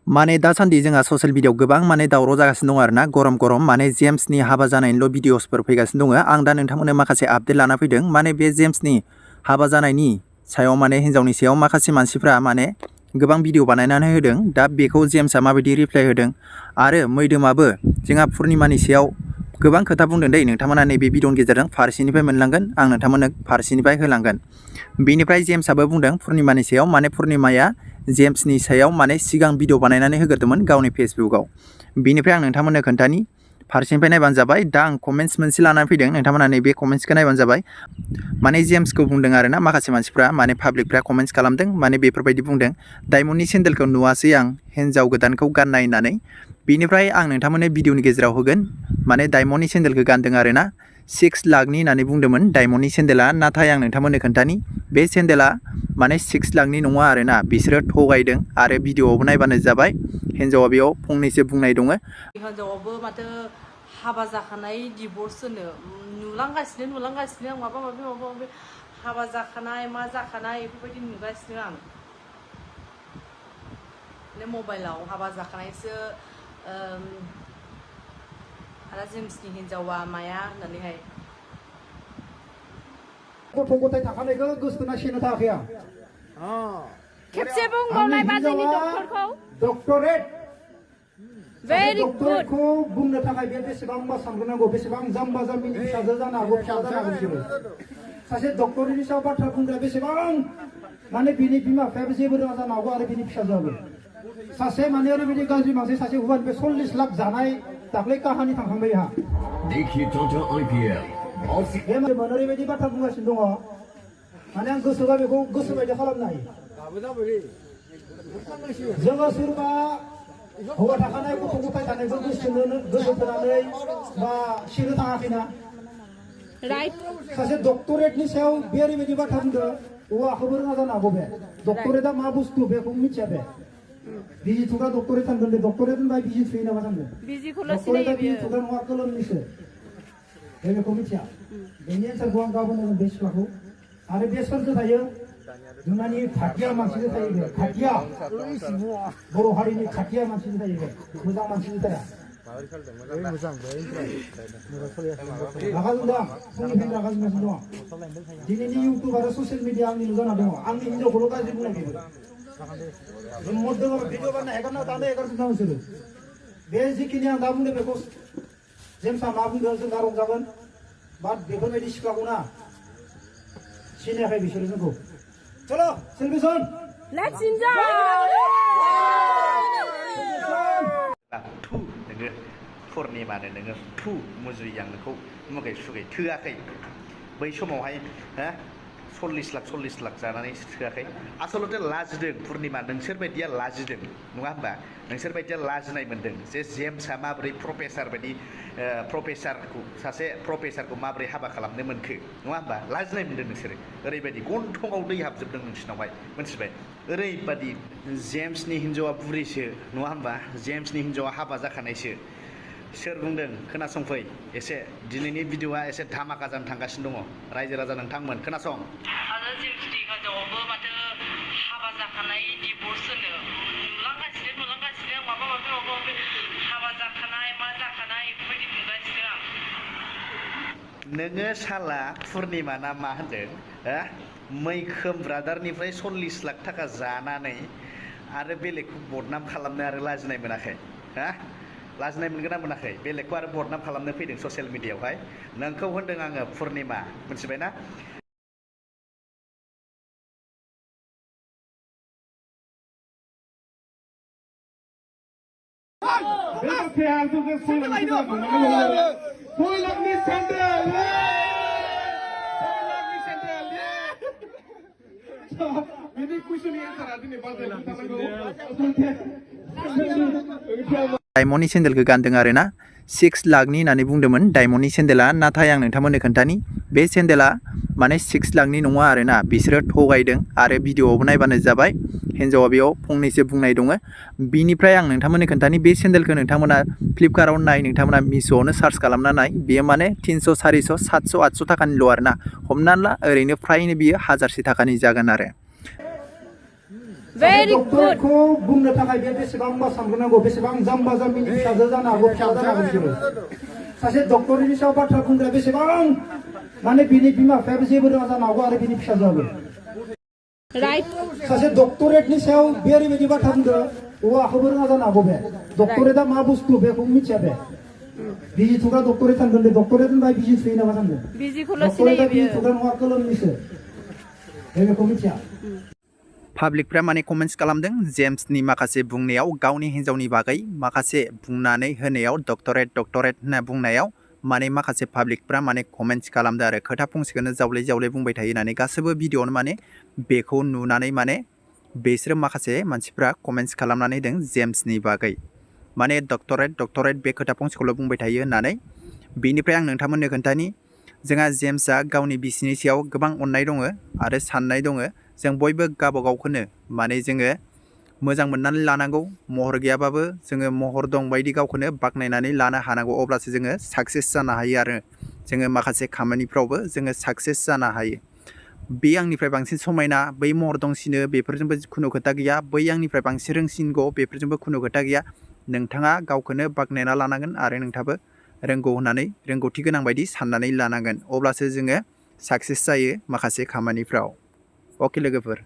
माने दासान्दि जोंहा ससियेल मिडियायाव गोबां माने दावराव जागासिनो दं आरोना गरम गरम माने जेम्सनि हाबा जानायनिल' भिडिअसफोर फैगासिनो दङ। आं दा नोंथांमोननो माखासे आपडेट लाना फैदों। माने बे जेम्सनि हाबा जानायनि सायाव माने हिन्जावनि सायाव माखासे मानसिफ्रा माने गोबां भिडिअ बानायनानै होदों। दा बेखौ जेम्सआ माबायदि रिप्लाइ होदों आरो मैदोमाबो जोंहा पुर्निमानि सायाव गोबां खोथा बुंदों दै। नोंथांमोना नैबे भिडिअनि गेजेरजों फारसेनिफ्राय मोनलांगोन, आं नोंथांमोननो फारसेनिफ्राय होलांगोन। बेनिफ्राय जेम्सआबो बुंदों पुर्निमानि सायाव, माने पुर्निमाया जेम्सनि सायाव माने सिगां भिडिअ बानायनानै होग्रोदोंमोन गावनि फेसबुकआव। बेनिफ्राय आं नोंथांमोननो खोन्थानि, फारसेनिफ्राय नायबानो जाबाय। दा आं कमेन्ट्स मोनसे लानानै फैदों, नोंथांमोना नैबे कमेन्ट्सखौ नायबानो जाबाय। माने जेम्सखौ बुंदों आरोना माखासे मानसिफ्रा, माने पाब्लिकफ्रा कमेन्ट्स खालामदों, माने बेफोरबायदि बुंदों। डायमन्डनि सेन्देलखौ नुवासै आं हिन्जाव गोदानखौ गाननाय होननानै। बेनिफ्राय आं नोंथांमोननो भिडिअनि गेजेराव होगोन। माने डायमन्डनि सेन्देलखौ गानदों आरोना 6 लाखनि होननानै बुंदोंमोन डायमन्डनि सेन्देला। नाथाय आं नोंथांमोननो खोन्थानि, बे सेन्देला माने 6 लाखनि नङा आरोना, बिसोरो थगायदों। आरो भिडिअआवबो नायबानो जाबाय, हिन्जावा बेयाव फंनैसो बुंनाय दङ। हिन्जावाबो माथो हाबा जाखानाय डिभर्स होनो नुलांगासिनो आं माबा माबि हाबा जाखानाय मा जाखानाय बेफोरबायदि नुगासिनो आं मबाइलाव। हाबा जाखानायसो आरो जेम्सनि हिन्जावा माया होननानैहाय। गथ' गथाय थाखानायखौ गोसोथोना सेनो थाखाय आं खेबसे बुंबावनाय बाजैनि डक्टरखौ डक्टरेट भेरि गुड डक्टरेटखौ बुंनो थाखाय बे बेसेबांबा सानग्रोनांगौ, बेसेबां जाम्बा जाम्बिनि फिसाजो जानो हागौ, फिसा जानो हागौ बिसोरो। सासे डक्टरनि सायाव बाथ्रा बुंग्रा बेसेबां माने बिनि बिमा बिफायाबो जेबो रोङा जानो हागौ आरो बिनि फिसाजोआबो। सासे माने ओरैबायदि गाज्रि मानसि, सासे हौवानिफ्राय 40 लाख जानाय दाख्लै काहानि थांखांबाय हा। बे माने ओरैबायदि बाथ्रा बुंगासिनो दङ, माने आं गोसोबा बेखौ गोसो बायदि खालामनो हायो। जोङो सोरबा हौवा थाखानाय गथ' गथाय थानायखौ गोसोथोनानै बा सेनो थाङाखैना। सासे डक्टरेटनि सायाव बे ओरैबायदि बाथ्रा बुंदों, हौवाखौबो रोङा जानो हागौ। बे डक्टरेटआ मा बुस्थु बेखौ मिथिया। बे बिजि थुग्रा डक्टरेट सानगोन, बे डक्टरेट होनबा बिजि थुयो नामा सानगोन। डक्टरेटआ बिजि थुग्रा नङा, कोलोमनिसो। बे बेखौ मिथिया। बेनि एन्सारखौ आं गाबोन होगोन बे सिख्लाखौ। आरो बे सोरजों थायो, जोंनानि खाथिया मानसिजों थायो। बे खाथिया बर' हारिनि खाथिया मानसिजों थायो। बे मोजां मानसिजों थाया। रागा जोंदों आं, फुंनिफ्रायनो रागा जोंगासिनो दङ। दिनैनि इउटुब आरो ससियेल मिडिया आंनि नुजाना दङ। आंनि हिन्जावखौल' गाज्रि बुंनाय मद दङ, भिडिअ बानायना हेगारना दानो हेगारजोबना नोंसोरो। बे जिखिनि आं दा बुंदों बेखौ जेम्सआ मा बुंदों जों दा रंजागोन। बाट बेफोरबायदि सिख्लाखौ ना सिनायाखै बिसोरो जोंखौ। चलो सेलिब्रेसन, लेट्स एन्जय। थु नोङो पुर्निमानो नोङो थु मुजुरि आं नोंखौ मुगै सुगै थोआखै। बै समावहाय 40 लाख जानानै थोआखै। आसलथे लाजिदों पुर्निमा, नोंसोर बायदिया लाजिदों नङा होमबा। नोंसोर बायदिया लाजिनाय मोन्दों जे जेम्सआ माबोरै प्रफेसार बायदि सासे प्रफेसारखौ माबोरै हाबा खालामनो मोनखो नङा होमबा। लाजिनाय मोन्दों नोंसोरो। ओरैबायदि गन्थङाव दै हाबजोबदों नोंसिनावहाय, मिथिबाय। ओरैबायदि जेम्सनि हिन्जावा बुरैसो नङा होमबा, जेम्सनि हिन्जावा हाबा जाखानायसो। सोर बुंदों खोनासंफै एसे। दिनैनि भिडिअआ एसे धामाका जानो थांगासिनो दङ। रायजो राजा नोंथांमोन खोनासं। आरो जेम्सनि हिन्जावाबो माथो हाबा जाखानाय डिभर्स होनो नुलांगासिनो आं माबा माबि हाबा जाखानाय मा जाखानाय बेफोरबायदि नुगासिनो आं। नोङो साला पुर्निमा ना मा होनदों, मैखोम ब्रादारनिफ्राय 40 लाख थाखा जानानै आरो बेलेगखौ बदनाम खालामनो आरो लाजिनाय मोनाखै? लाजिनाय मोनगोन ना मोनाखै? बेलेगखौ आरो बदनाम खालामनो फैदों ससियेल मिडियायावहाय। नोंखौ होनदों आङो पुर्निमा, मिथिबायना। डायमन्डनि सेन्देलखौ गानदों आरोना 6 लाखनि होननानै बुंदोंमोन डायमन्डनि सेन्देला। नाथाय आं नोंथांमोननो खोन्थानि, बे सेन्देला माने 6 लाखनि नङा आरोना, बिसोरो थगायदों। आरो भिडिअआवबो नायबानो जाबाय, हिन्जावा बेयाव फंनैसो बुंनाय दङ। बिनिफ्राय आं नोंथांमोननो खोन्थानि, बे सेन्देलखौ नोंथांमोना फ्लिपकार्टआव नाय, नोंथांमोना मिश'आवनो सार्च खालामना नाय। बेयो माने 300, 400, 700, 800 थाखानिल' आरोना। हमनानै ला ओरैनो फ्रायनो बियो 1000 थाखानि जागोन आरो। Very डक्टरखौ बुंनो थाखाय बे बेसेबांबा सानग्रोनांगौ बेसेबां जाम्बा जाम्बिनि फिसाजो जानो हागौ फिसाजो जानो हागौ बिसोरो सासे डक्टरनि सायाव बाथ्रा बुंग्रा बेसेबां माने बिनि बिमा बिफायाबो जेबो रोङा जानो हागौ आरो बिनि फिसाजोआबो right. सासे डक्टरेटनि सायाव बे ओरैबायदि बाथ्रा बुंदो औवाखौबो रोङा जानो हागौ बे डक्टरेटआ मा बुस्थु बेखौ मिथिया बे बिजि थुग्रा डक्टरेट सानगोन बे डक्टरेट होनबा बिजि थुयो नामा सानगोन बिजिखौल' डक्टरेटआ सिनायो बिजि बियो। थुग्रा नङा गोलोमनिसो बेखौ मिथिया पाब्लिकफ्रा माने कमेन्ट्स खालामदों जेम्सनि माखासे बुंनायाव गावनि हिन्जावनि बागै माखासे बुंनानै होनायाव डक्टरेट होनना बुंनायाव माने माखासे पाब्लिकफ्रा माने कमेन्ट्स खालामदों आरो खोथा फंसेखौनो जावले बुंबाय थायो होननानै गासैबो भिडिअ'आवनो माने बेखौ नुनानै माने बिसोरो माखासे मानसिफ्रा कमेन्ट्स खालामनानै होदों जेम्सनि बागै माने डक्टरेट बे खोथा फंसेखौल' बुंबाय थायो होननानै बेनिफ्राय आं नोंथांमोननो खोन्थानि जोंहा जेम्सआ गावनि बिसिनि सायाव गोबां अननाय दङ आरो साननाय दङ जों बयबो गावबागावखौनो माने जोङो मोजां मोननानै लानांगौ महर गैयाबाबो जोङो महर दं बायदि गावखौनो बाख्नायनानै लानो हानांगौ अब्लासो जोङो साक्सेस जानो हायो आरो जोङो माखासे खामानिफ्रावबो जोङो साक्सेस जानो हायो बे आंनिफ्राय बांसिन समायना बै महर दंसिनो बेफोरजोंबो खुनु खोथा गैया बै आंनिफ्राय बांसिन रोंसिनगौ बेफोरजोंबो खुनु खोथा गैया नोंथाङा गावखौनो बाख्नायना लानांगोन आरो नोंथाङाबो रोंगौ होननानै रोंगौथि गोनां बायदि साननानै लानांगोन अब्लासो जोङो साक्सेस जायो माखासे खामानिफ्राव अके लोगोफोर